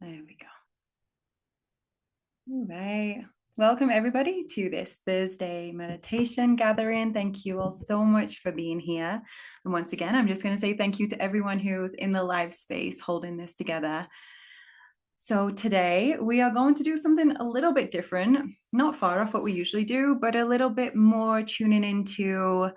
There we go. All right. Welcome, everybody, to this Thursday meditation gathering. Thank you all so much for being here. And once again, I'm just going to say thank you to everyone who's in the live space holding this together. So today we are going to do something a little bit different, not far off what we usually do, but a little bit more tuning into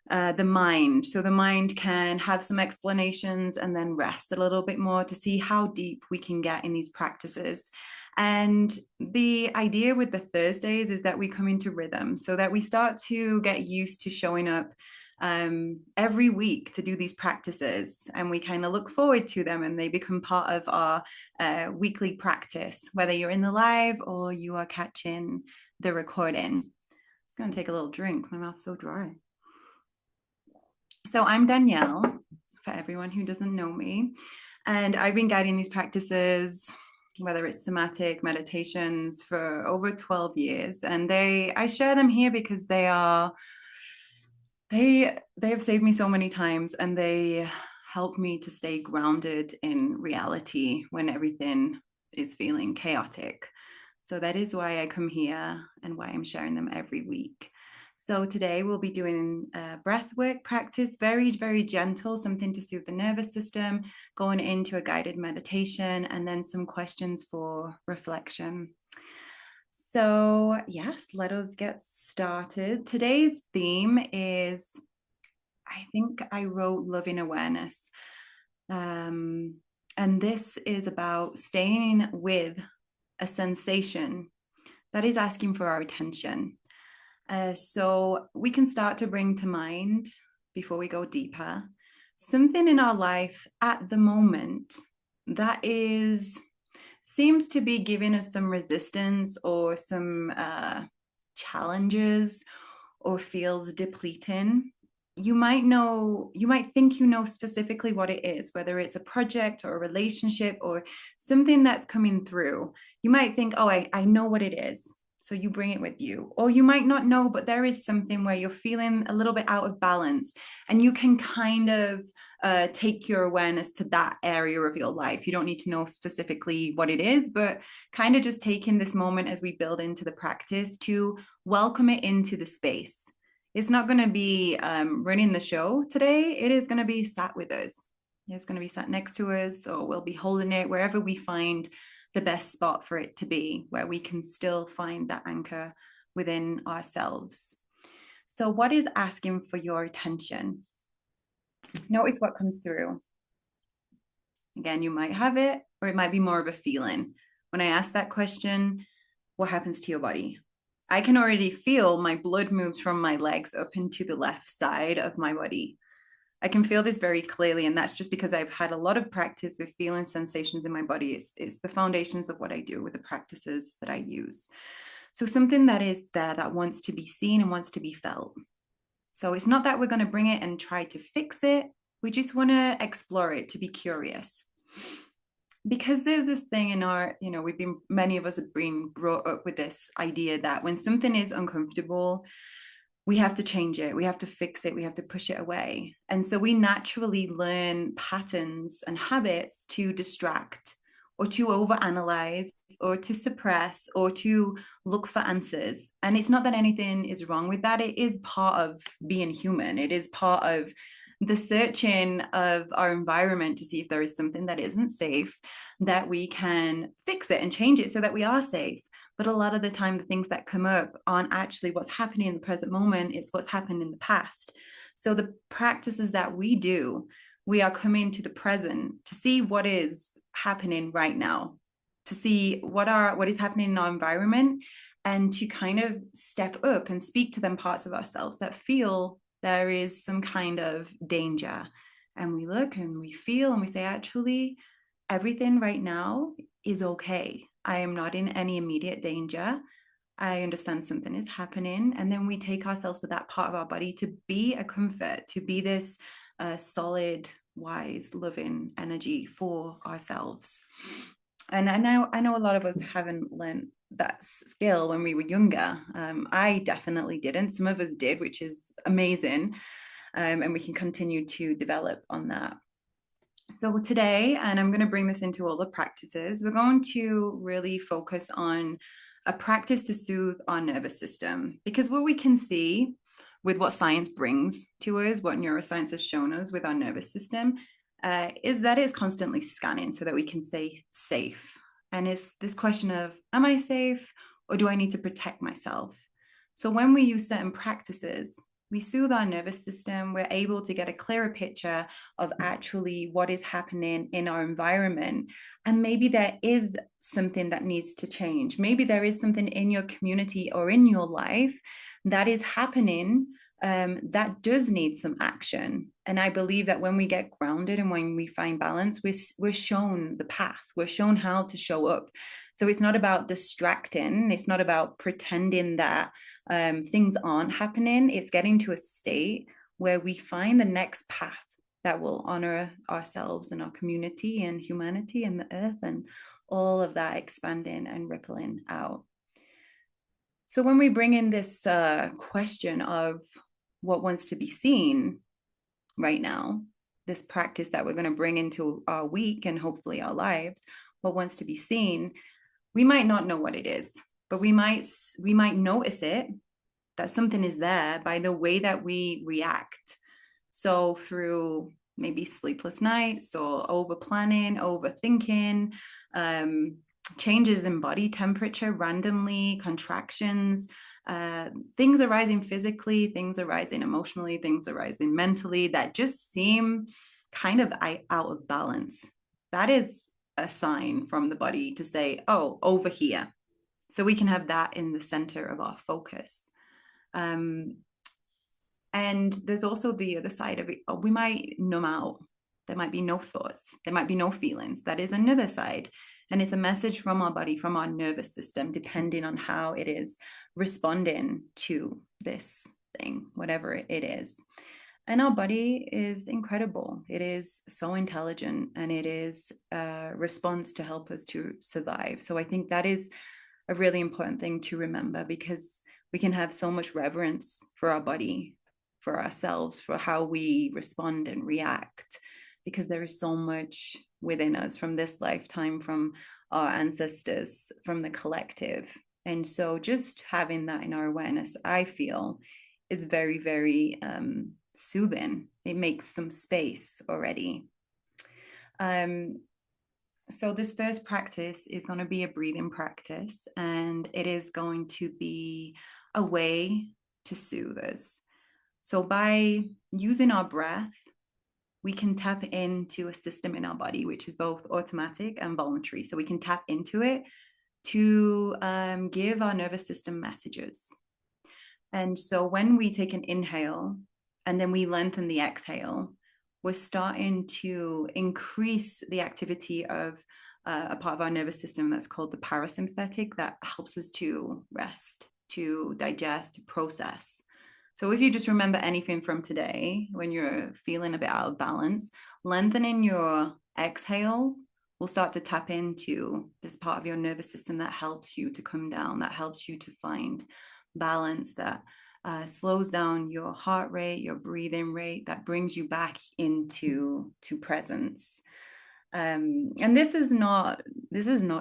the mind. So the mind can have some explanations and then rest a little bit more to see how deep we can get in these practices. And the idea with the Thursdays is that we come into rhythm so that we start to get used to showing up every week to do these practices, and we kind of look forward to them and they become part of our weekly practice, whether you're in the live or you are catching the recording. It's going to take a little drink. My mouth's so dry. So I'm Danielle, for everyone who doesn't know me, and I've been guiding these practices, whether it's somatic meditations, for over 12 years. And I share them here because they have saved me so many times, and they help me to stay grounded in reality when everything is feeling chaotic. So that is why I come here and why I'm sharing them every week. So today we'll be doing a breathwork practice, very, very gentle, something to soothe the nervous system, going into a guided meditation, and then some questions for reflection. So yes, let us get started. Today's theme is, I think I wrote loving awareness. And this is about staying with a sensation that is asking for our attention. So we can start to bring to mind, before we go deeper, something in our life at the moment that seems to be giving us some resistance or some challenges, or feels depleting. You might think you know specifically what it is, whether it's a project or a relationship or something that's coming through. You might think, oh, I know what it is. So you bring it with you. Or you might not know, but there is something where you're feeling a little bit out of balance, and you can kind of take your awareness to that area of your life. You don't need to know specifically what it is, but kind of just taking this moment as we build into the practice to welcome it into the space. It's not going to be running the show today. It is going to be sat with us. It's going to be sat next to us, or we'll be holding it wherever we find the best spot for it to be, where we can still find that anchor within ourselves. So what is asking for your attention? Notice what comes through. Again, you might have it, or it might be more of a feeling. When I ask that question, what happens to your body? I can already feel my blood moves from my legs up into the left side of my body. I can feel this very clearly, and that's just because I've had a lot of practice with feeling sensations in my body. It's the foundations of what I do with the practices that I use. So something that is there that wants to be seen and wants to be felt. So it's not that we're going to bring it and try to fix it. We just want to explore it, to be curious. Because there's this thing in our, many of us have been brought up with this idea that when something is uncomfortable, we have to change it, we have to fix it, we have to push it away. And so we naturally learn patterns and habits to distract, or to overanalyze, or to suppress, or to look for answers. And it's not that anything is wrong with that. It is part of being human. It is part of the searching of our environment to see if there is something that isn't safe, that we can fix it and change it so that we are safe. But a lot of the time, the things that come up aren't actually what's happening in the present moment. It's what's happened in the past. So the practices that we do, we are coming to the present to see what is happening right now, to see what is happening in our environment, and to kind of step up and speak to them parts of ourselves that feel there is some kind of danger. And we look and we feel and we say, actually, everything right now is okay. I am not in any immediate danger. I understand something is happening. And then we take ourselves to that part of our body to be a comfort, to be this solid, wise, loving energy for ourselves. And I know a lot of us haven't learned that skill when we were younger. I definitely didn't. Some of us did, which is amazing. And we can continue to develop on that. So today, and I'm going to bring this into all the practices, we're going to really focus on a practice to soothe our nervous system. Because what we can see with what science brings to us, what neuroscience has shown us with our nervous system, is that it's constantly scanning so that we can stay safe. And it's this question of, am I safe or do I need to protect myself? So when we use certain practices, we soothe our nervous system, we're able to get a clearer picture of actually what is happening in our environment. And maybe there is something that needs to change. Maybe there is something in your community or in your life that is happening that does need some action. And I believe that when we get grounded and when we find balance, we're shown the path, we're shown how to show up. So it's not about distracting, it's not about pretending that things aren't happening. It's getting to a state where we find the next path that will honor ourselves and our community and humanity and the earth and all of that expanding and rippling out. So when we bring in this question of what wants to be seen right now, this practice that we're going to bring into our week and hopefully our lives, what wants to be seen, we might not know what it is, but we might notice it, that something is there by the way that we react. So through maybe sleepless nights or over planning, overthinking, changes in body temperature randomly, contractions, things arising physically, things arising emotionally, things arising mentally that just seem kind of out of balance. That is a sign from the body to say, oh, over here. So we can have that in the center of our focus. And there's also the other side of it. We might numb out. There might be no thoughts. There might be no feelings. That is another side. And it's a message from our body, from our nervous system, depending on how it is responding to this thing, whatever it is. And our body is incredible. It is so intelligent and it is a response to help us to survive. So I think that is a really important thing to remember, because we can have so much reverence for our body, for ourselves, for how we respond and react, because there is so much within us from this lifetime, from our ancestors, from the collective. And so just having that in our awareness, I feel, is very, very soothing. It makes some space already. So this first practice is going to be a breathing practice, and it is going to be a way to soothe us. So by using our breath, we can tap into a system in our body, which is both automatic and voluntary. So we can tap into it to give our nervous system messages. And so when we take an inhale and then we lengthen the exhale, we're starting to increase the activity of a part of our nervous system that's called the parasympathetic, that helps us to rest, to digest, to process. So if you just remember anything from today, when you're feeling a bit out of balance, lengthening your exhale will start to tap into this part of your nervous system that helps you to come down, that helps you to find balance, that slows down your heart rate, your breathing rate, that brings you back into presence. And this is not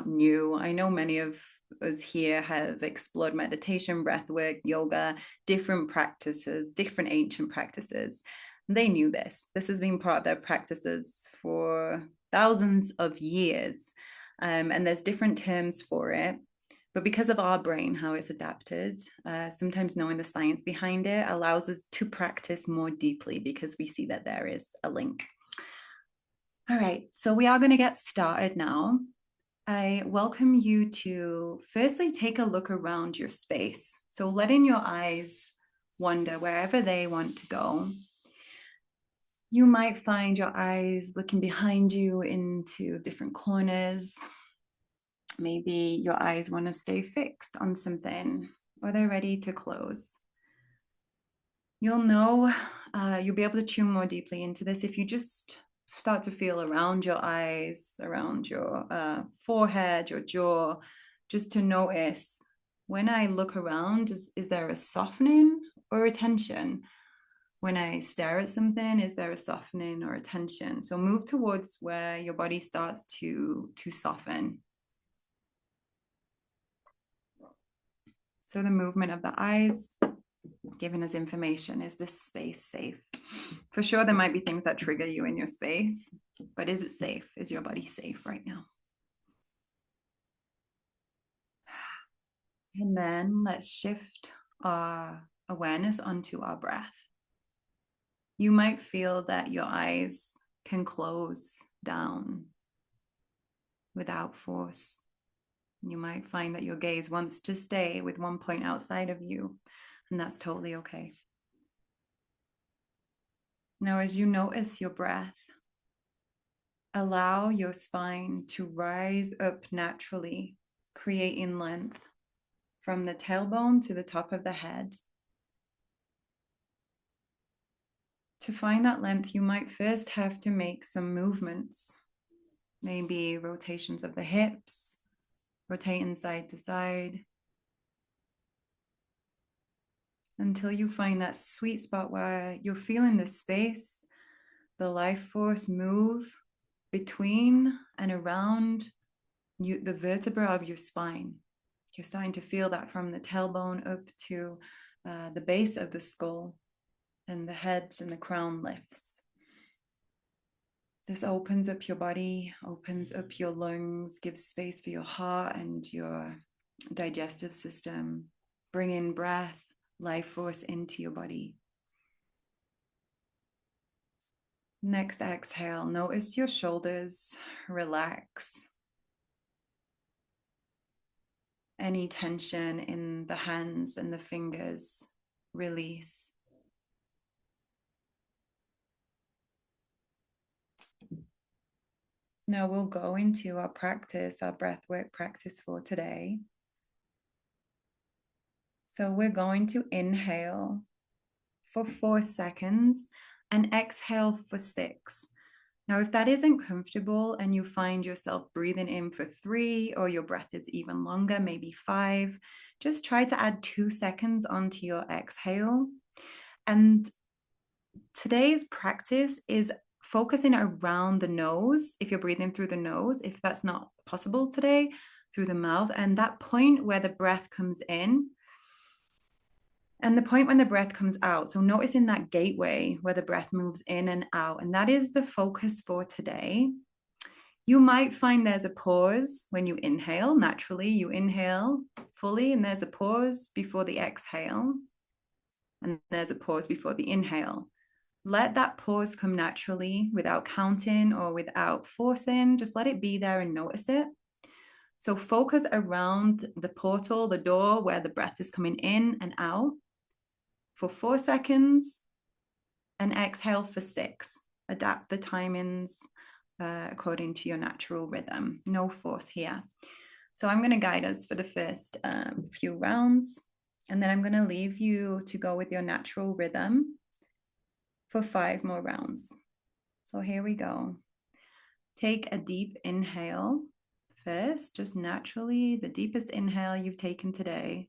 new. I know many of us here have explored meditation, breathwork, yoga, different practices, different ancient practices. They knew this. This has been part of their practices for thousands of years. And there's different terms for it. But because of our brain, how it's adapted, sometimes knowing the science behind it allows us to practice more deeply, because we see that there is a link. All right, so we are going to get started now. I welcome you to firstly take a look around your space. So letting your eyes wander wherever they want to go. You might find your eyes looking behind you into different corners. Maybe your eyes want to stay fixed on something, or they're ready to close. You'll know, you'll be able to tune more deeply into this if you just start to feel around your eyes, around your forehead, your jaw, just to notice, when I look around, is there a softening or a tension? When I stare at something, is there a softening or a tension? So move towards where your body starts to soften. So the movement of the eyes giving us information. Is this space safe? For sure, there might be things that trigger you in your space, but is it safe? Is your body safe right now? And then let's shift our awareness onto our breath. You might feel that your eyes can close down without force. You might find that your gaze wants to stay with one point outside of you, and that's totally okay. Now, as you notice your breath, allow your spine to rise up naturally, creating length from the tailbone to the top of the head. To find that length, you might first have to make some movements, maybe rotations of the hips, rotating side to side, until you find that sweet spot where you're feeling the space, the life force move between and around you, the vertebra of your spine. You're starting to feel that from the tailbone up to the base of the skull, and the head and the crown lifts. This opens up your body, opens up your lungs, gives space for your heart and your digestive system, bringing breath, life force into your body. Next exhale, notice your shoulders relax. Any tension in the hands and the fingers release. Now we'll go into our practice, our breathwork practice for today. So we're going to inhale for 4 seconds and exhale for 6. Now, if that isn't comfortable and you find yourself breathing in for 3, or your breath is even longer, maybe 5, just try to add 2 seconds onto your exhale. And today's practice is focusing around the nose. If you're breathing through the nose, if that's not possible today, through the mouth, and that point where the breath comes in and the point when the breath comes out. So noticing that gateway where the breath moves in and out, and that is the focus for today. You might find there's a pause when you inhale. Naturally, you inhale fully, and there's a pause before the exhale, and there's a pause before the inhale. Let that pause come naturally without counting or without forcing. Just let it be there and notice it. So focus around the portal, the door where the breath is coming in and out for 4 seconds, and exhale for 6. Adapt the timings according to your natural rhythm. No force here. So I'm going to guide us for the first few rounds, and then I'm going to leave you to go with your natural rhythm for 5 more rounds. So here we go. Take a deep inhale first, just naturally, the deepest inhale you've taken today.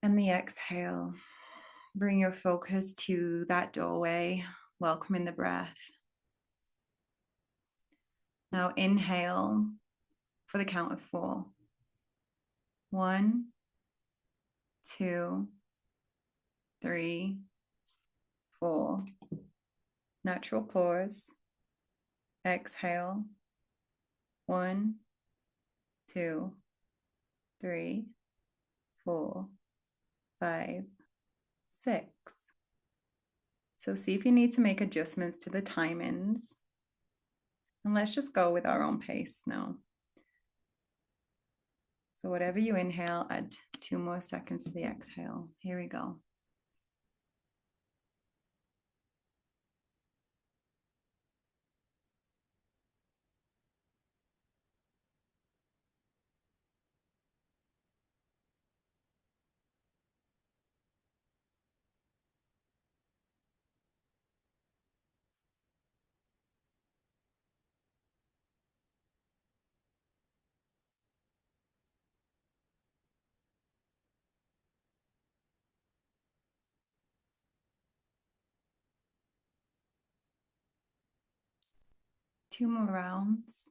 And the exhale. Bring your focus to that doorway, welcoming the breath. Now inhale for the count of 4. 1, 2, 3, 4. Natural pause. Exhale. 1, 2, 3, 4, 5, 6. So see if you need to make adjustments to the timings. And let's just go with our own pace now. So whatever you inhale, add 2 more seconds to the exhale. Here we go. 2 more rounds.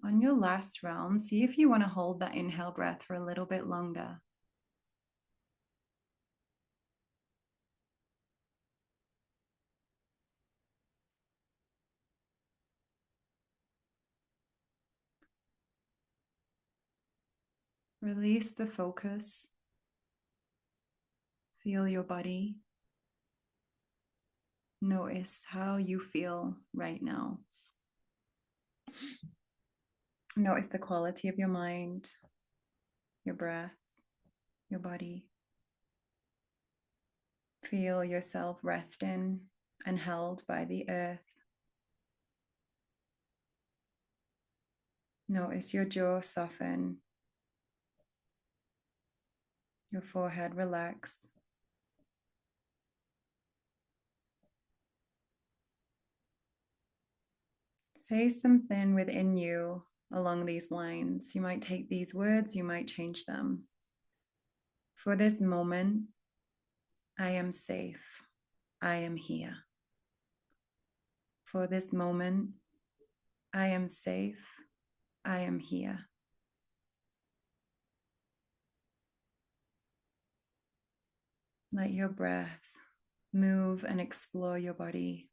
On your last round, see if you want to hold that inhale breath for a little bit longer. Release the focus. Feel your body. Notice how you feel right now. Notice the quality of your mind, your breath, your body. Feel yourself resting and held by the earth. Notice your jaw soften, your forehead relax. Say something within you along these lines. You might take these words, you might change them. For this moment, I am safe. I am here. For this moment, I am safe. I am here. Let your breath move and explore your body.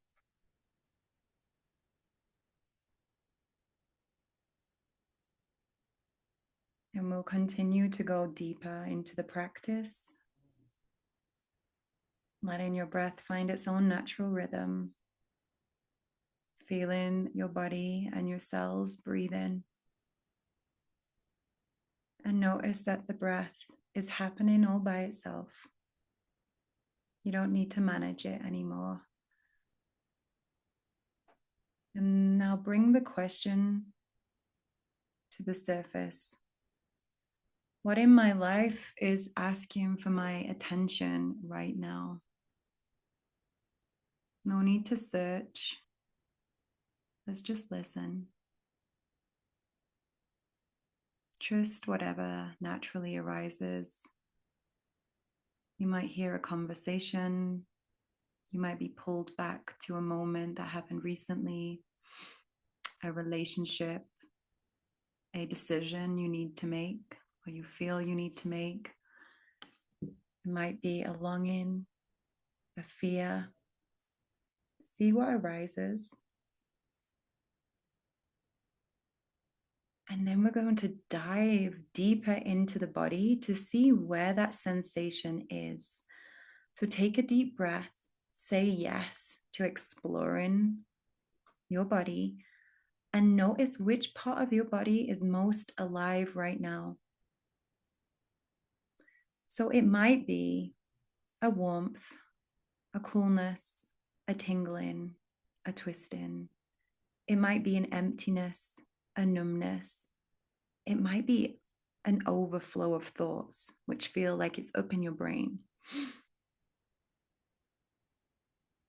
And we'll continue to go deeper into the practice, letting your breath find its own natural rhythm, feeling your body and your cells breathe in. And notice that the breath is happening all by itself. You don't need to manage it anymore. And now bring the question to the surface. What in my life is asking for my attention right now? No need to search. Let's just listen. Trust whatever naturally arises. You might hear a conversation. You might be pulled back to a moment that happened recently, a relationship, a decision you need to make or you feel you need to make. It might be a longing, a fear. See what arises. And then we're going to dive deeper into the body to see where that sensation is. So take a deep breath, say yes to exploring your body, and notice which part of your body is most alive right now. So it might be a warmth, a coolness, a tingling, a twisting. It might be an emptiness, a numbness. It might be an overflow of thoughts, which feel like it's up in your brain.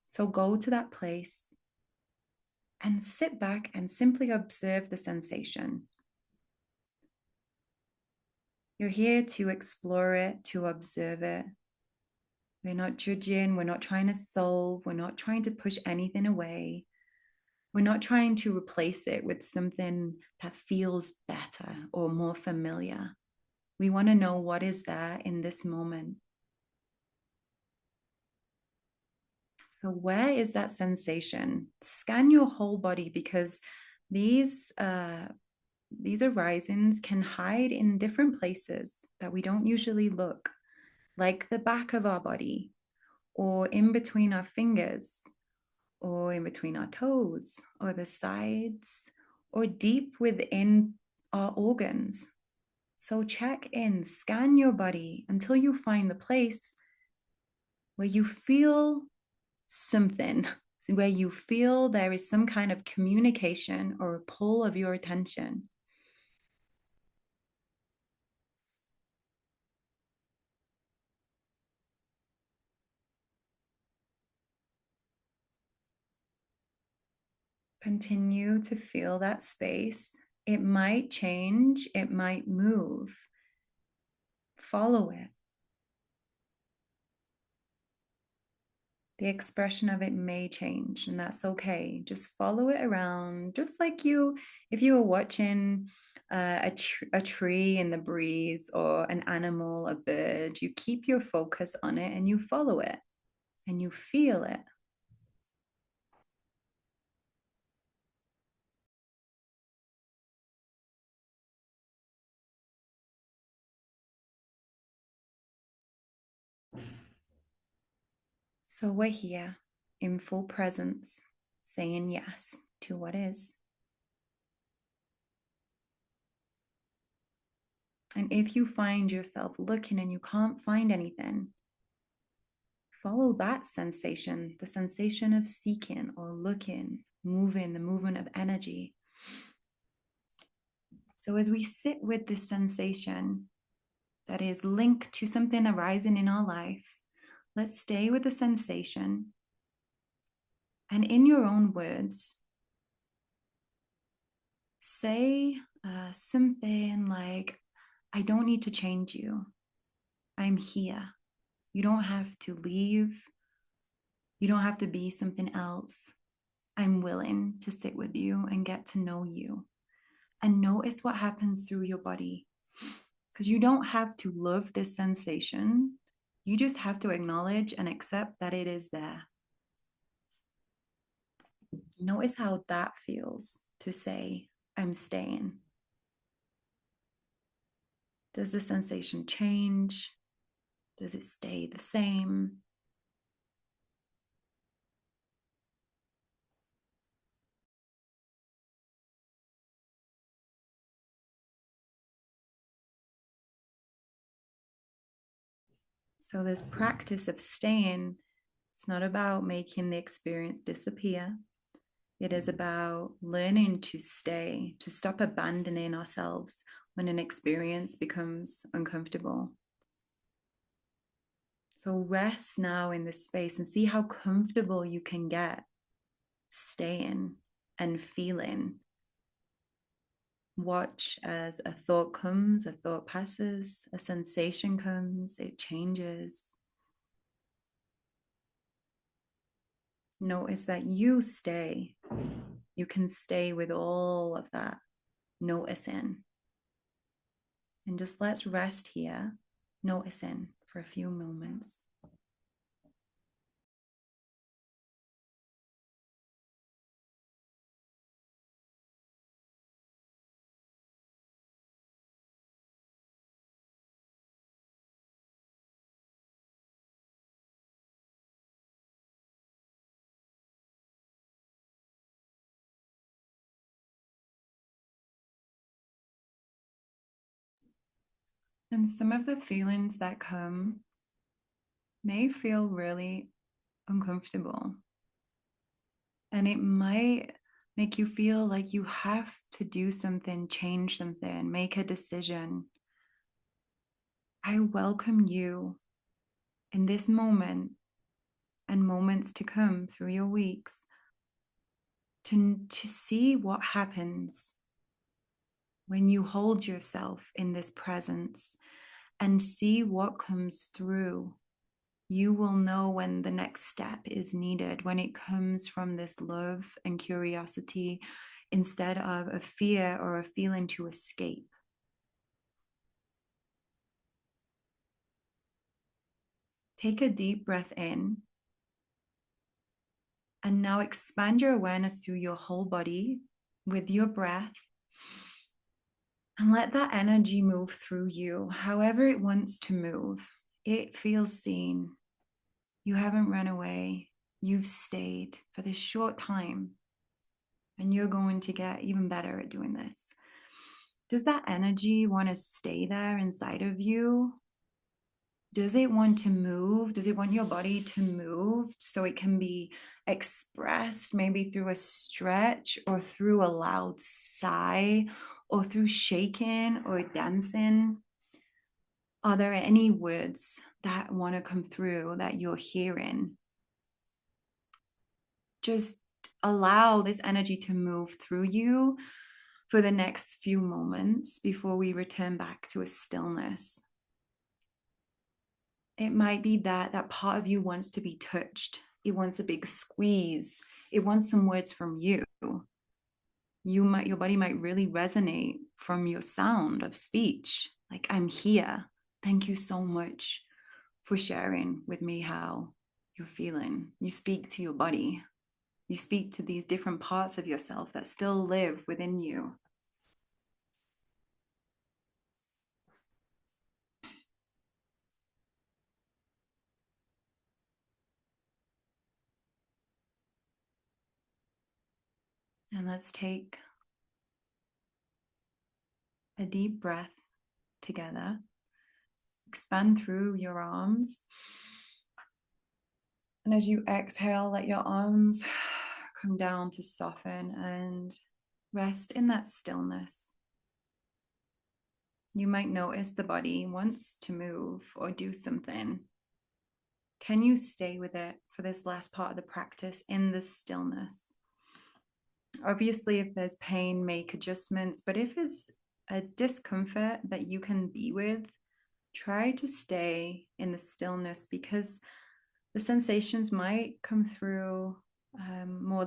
So go to that place and sit back and simply observe the sensation. You're here to explore it, to observe it. We're not judging, we're not trying to solve, we're not trying to push anything away. We're not trying to replace it with something that feels better or more familiar. We want to know what is there in this moment. So where is that sensation? Scan your whole body, because these arisings can hide in different places that we don't usually look, like the back of our body, or in between our fingers, or in between our toes, or the sides, or deep within our organs. So check in, scan your body until you find the place where you feel something, where you feel there is some kind of communication or a pull of your attention. Continue to feel that space. It might change, it might move. Follow it. The expression of it may change, and that's okay. Just follow it around, just like you, if you were watching a tree in the breeze or an animal, a bird, you keep your focus on it and you follow it and you feel it. So we're here in full presence, saying yes to what is. And if you find yourself looking and you can't find anything, follow that sensation, the sensation of seeking or looking, moving, the movement of energy. So as we sit with this sensation that is linked to something arising in our life, let's stay with the sensation. And in your own words, say something like, I don't need to change you. I'm here. You don't have to leave. You don't have to be something else. I'm willing to sit with you and get to know you and notice what happens through your body. Because you don't have to love this sensation. You just have to acknowledge and accept that it is there. Notice how that feels to say, I'm staying. Does the sensation change? Does it stay the same? So this practice of staying, it's not about making the experience disappear. It is about learning to stay, to stop abandoning ourselves when an experience becomes uncomfortable. So rest now in this space and see how comfortable you can get staying and feeling. Watch as a thought comes, a thought passes, a sensation comes, it changes. Notice that you stay. You can stay with all of that noticing. And just let's rest here, noticing for a few moments. And some of the feelings that come may feel really uncomfortable. And it might make you feel like you have to do something, change something, make a decision. I welcome you in this moment and moments to come through your weeks to see what happens when you hold yourself in this presence and see what comes through. You will know when the next step is needed, when it comes from this love and curiosity instead of a fear or a feeling to escape. Take a deep breath in. And now expand your awareness through your whole body with your breath. And let that energy move through you, however it wants to move. It feels seen. You haven't run away. You've stayed for this short time. And you're going to get even better at doing this. Does that energy want to stay there inside of you? Does it want to move? Does it want your body to move so it can be expressed maybe through a stretch or through a loud sigh or through shaking or dancing? Are there any words that want to come through that you're hearing? Just allow this energy to move through you for the next few moments before we return back to a stillness. It might be that part of you wants to be touched It wants a big squeeze. It wants some words from you. Your body might really resonate from your sound of speech. Like, I'm here. Thank you so much for sharing with me how you're feeling. You speak to your body. You speak to these different parts of yourself that still live within you. And let's take a deep breath together. Expand through your arms. And as you exhale, let your arms come down to soften and rest in that stillness. You might notice the body wants to move or do something. Can you stay with it for this last part of the practice in the stillness? Obviously, if there's pain, make adjustments, but if it's a discomfort that you can be with, try to stay in the stillness, because the sensations might come through more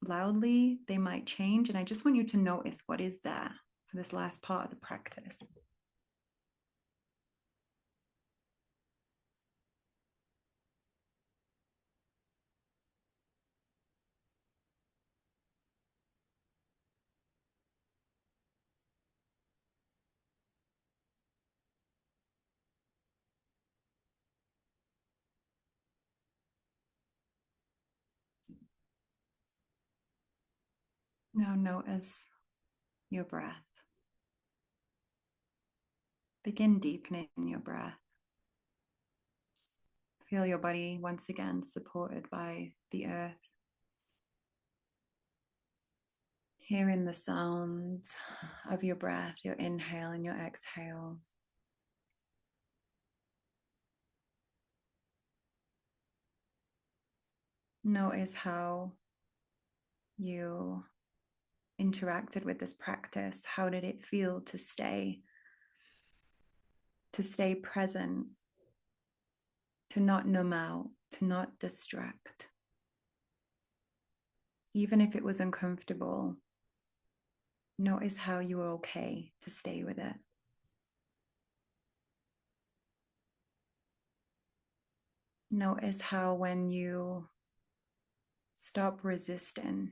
loudly. They might change, and I just want you to notice what is there for this last part of the practice. Now notice your breath. Begin deepening your breath. Feel your body once again supported by the earth. Hearing the sounds of your breath, your inhale and your exhale. Notice how you interacted with this practice. How did it feel to stay present, to not numb out, to not distract? Even if it was uncomfortable, notice how you were okay to stay with it. Notice how when you stop resisting,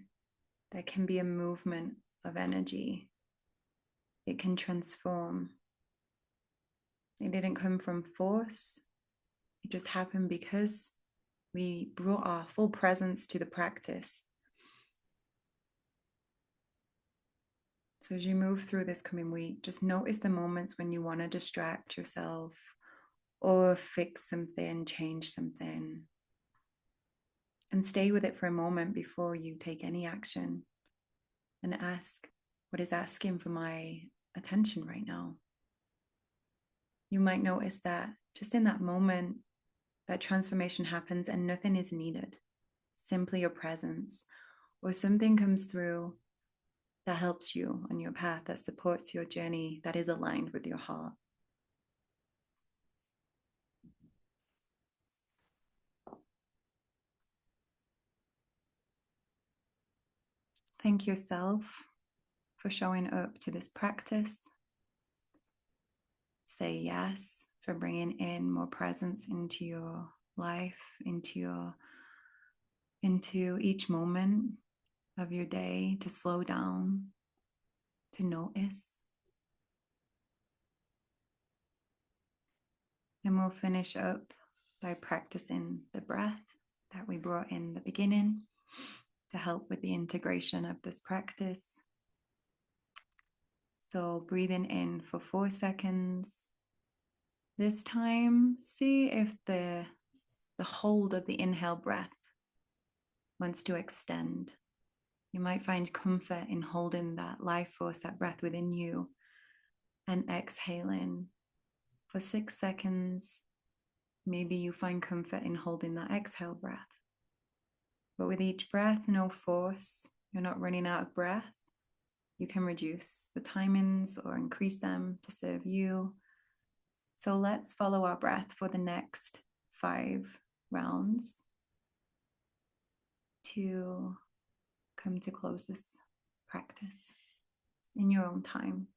there can be a movement of energy. It can transform. It didn't come from force. It just happened because we brought our full presence to the practice. So as you move through this coming week, just notice the moments when you want to distract yourself or fix something, change something, and stay with it for a moment before you take any action, and ask, what is asking for my attention right now? You might notice that just in that moment, that transformation happens and nothing is needed. Simply your presence, or something comes through that helps you on your path, that supports your journey, that is aligned with your heart. Thank yourself for showing up to this practice. Say yes for bringing in more presence into your life, into each moment of your day, to slow down, to notice. And we'll finish up by practicing the breath that we brought in the beginning to help with the integration of this practice. So breathing in for 4 seconds. This time, see if the hold of the inhale breath wants to extend. You might find comfort in holding that life force, that breath within you, and exhaling for 6 seconds. Maybe you find comfort in holding that exhale breath. But with each breath, no force. You're not running out of breath. You can reduce the timings or increase them to serve you. So let's follow our breath for the next 5 rounds. to come to close this practice in your own time.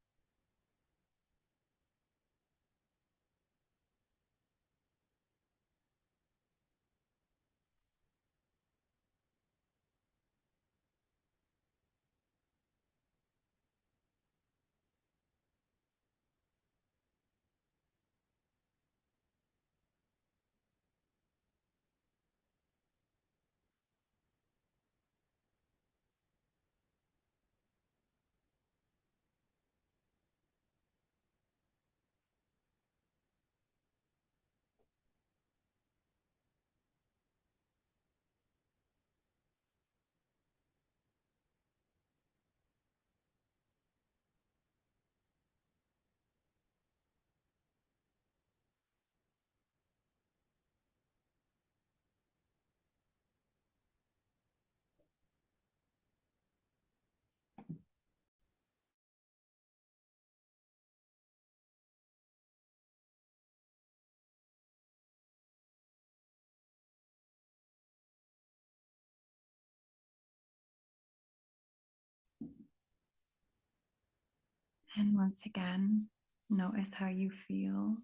And once again, notice how you feel.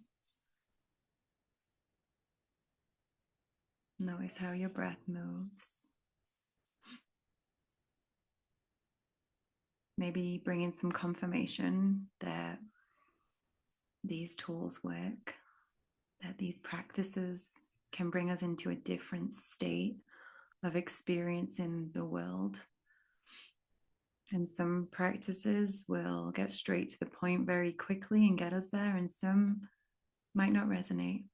Notice how your breath moves. Maybe bring in some confirmation that these tools work, that these practices can bring us into a different state of experiencing the world. And some practices will get straight to the point very quickly and get us there, and some might not resonate.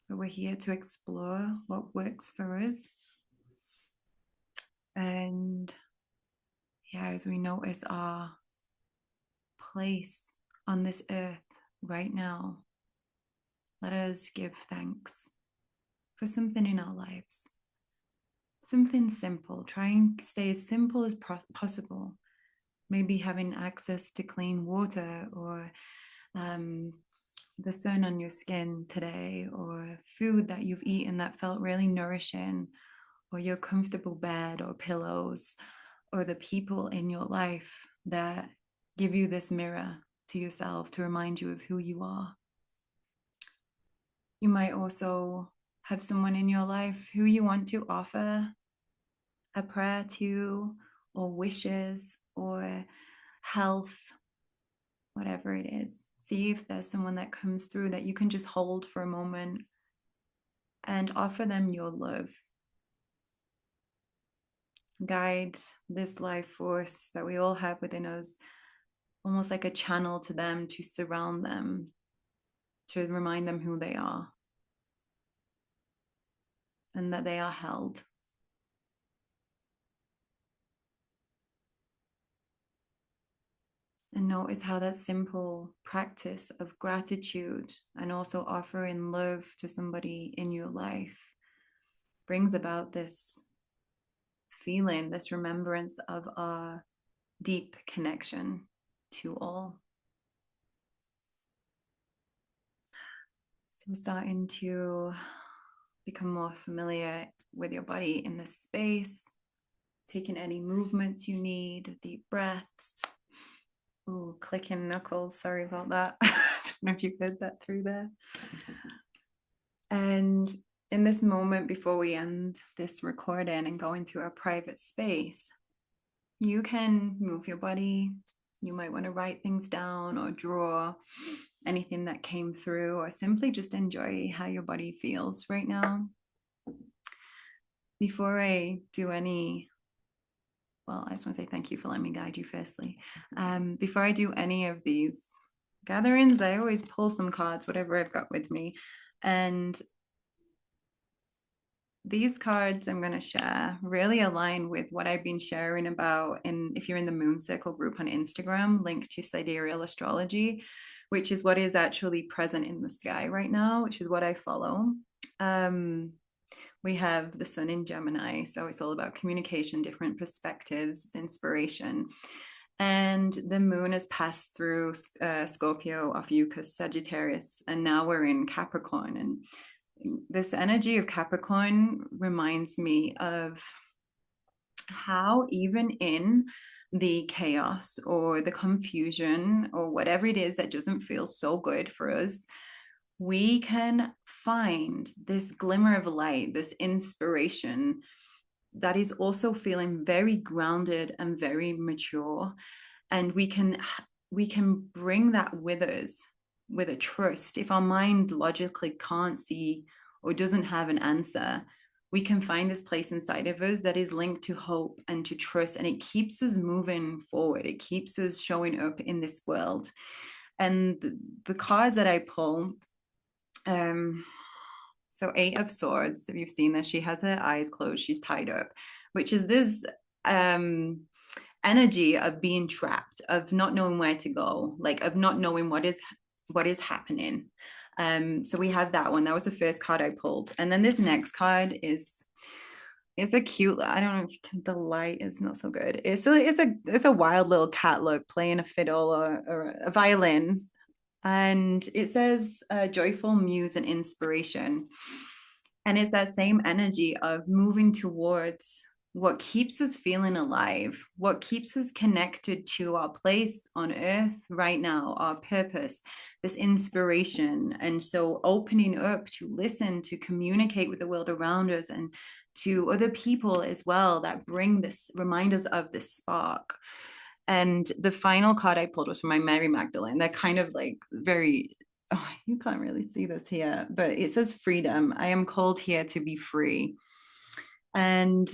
But we're here to explore what works for us. And yeah, as we notice our place on this earth right now, let us give thanks for something in our lives. Something simple. Try and stay as simple as possible. Maybe having access to clean water, or the sun on your skin today, or food that you've eaten that felt really nourishing, or your comfortable bed or pillows, or the people in your life that give you this mirror to yourself to remind you of who you are. You might also have someone in your life who you want to offer a prayer to, or wishes, or health, whatever it is. See if there's someone that comes through that you can just hold for a moment and offer them your love. Guide this life force that we all have within us, almost like a channel to them, to surround them, to remind them who they are and that they are held. And notice how that simple practice of gratitude and also offering love to somebody in your life brings about this feeling, this remembrance of our deep connection to all. So starting to become more familiar with your body in this space, taking any movements you need, deep breaths. Ooh, clicking knuckles, sorry about that. I don't know if you heard that through there. And in this moment, before we end this recording and go into our private space, you can move your body. You might want to write things down or draw anything that came through, or simply just enjoy how your body feels right now. Before I do any, well, I just want to say thank you for letting me guide you firstly. Before I do any of these gatherings, I always pull some cards, whatever I've got with me. And these cards I'm going to share really align with what I've been sharing about if you're in the Moon Circle group on Instagram, linked to sidereal astrology, which is what is actually present in the sky right now, which is what I follow. We have the sun in Gemini, so it's all about communication, different perspectives, inspiration. And the moon has passed through Scorpio, Ophiuchus, Sagittarius, and now we're in Capricorn. And this energy of Capricorn reminds me of how even in the chaos or the confusion or whatever it is that doesn't feel so good for us, we can find this glimmer of light, this inspiration that is also feeling very grounded and very mature. And we can bring that with us with a trust. If our mind logically can't see or doesn't have an answer, we can find this place inside of us that is linked to hope and to trust, and it keeps us moving forward. It keeps us showing up in this world. And the cards that I pull, so 8 of Swords, if you've seen this, she has her eyes closed, she's tied up, which is this energy of being trapped, of not knowing where to go, like of not knowing what is happening. So we have that one. That was the first card I pulled. And then this next card is, it's a cute, I don't know if you can, the light is not so good. It's a wild little cat look playing a fiddle or a violin. And it says joyful muse and inspiration. And it's that same energy of moving towards what keeps us feeling alive, what keeps us connected to our place on earth right now, our purpose, this inspiration. And so opening up to listen, to communicate with the world around us and to other people as well that bring this, remind us of this spark. And the final card I pulled was from my Mary Magdalene. They're kind of like very, oh, you can't really see this here, but it says freedom. I am called here to be free. And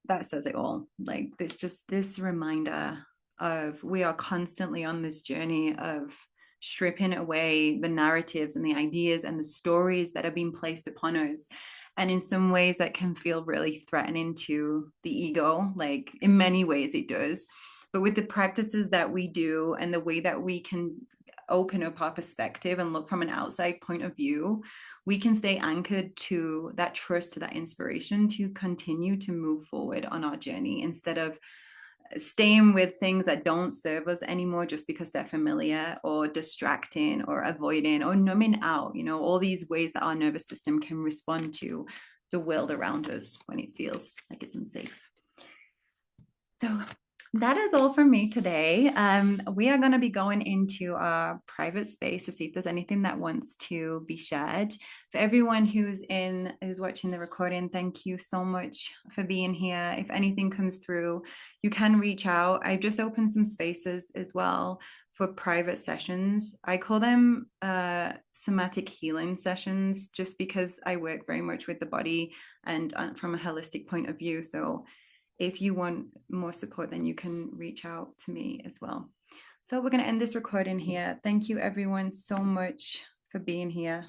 that says it all. Like this, just this reminder of we are constantly on this journey of stripping away the narratives and the ideas and the stories that are being placed upon us. And in some ways that can feel really threatening to the ego, like in many ways it does. But with the practices that we do and the way that we can open up our perspective and look from an outside point of view, we can stay anchored to that trust, to that inspiration to continue to move forward on our journey instead of staying with things that don't serve us anymore just because they're familiar or distracting or avoiding or numbing out, all these ways that our nervous system can respond to the world around us when it feels like it's unsafe. So that is all from me today. We are going to be going into our private space to see if there's anything that wants to be shared. For everyone who's watching the recording, thank you so much for being here. If anything comes through, you can reach out. I've just opened some spaces as well for private sessions. I call them somatic healing sessions just because I work very much with the body and from a holistic point of view. So if you want more support, then you can reach out to me as well. So we're going to end this recording here. Thank you everyone so much for being here.